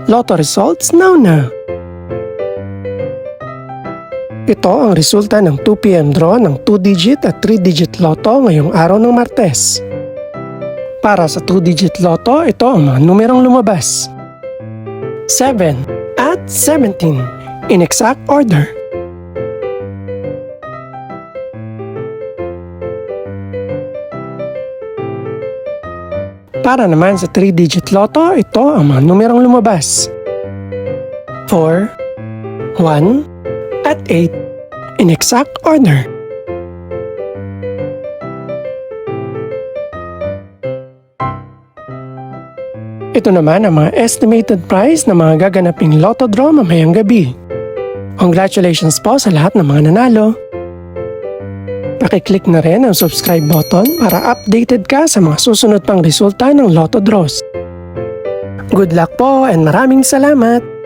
Lotto results now. Ito ang resulta ng 2 PM draw ng 2-digit at 3-digit lotto ngayong araw ng Martes. Para sa 2-digit lotto, ito ang mga numerong lumabas. 7 at 17 in exact order. Para naman sa 3-digit lotto, ito ang mga numerong lumabas. 4, 1, at 8 in exact order. Ito naman ang mga estimated price ng mga gaganaping lotto draw mamayang gabi. Congratulations po sa lahat ng mga nanalo. Pakiclick na rin ang subscribe button para updated ka sa mga susunod pang resulta ng lotto draws. Good luck po and maraming salamat!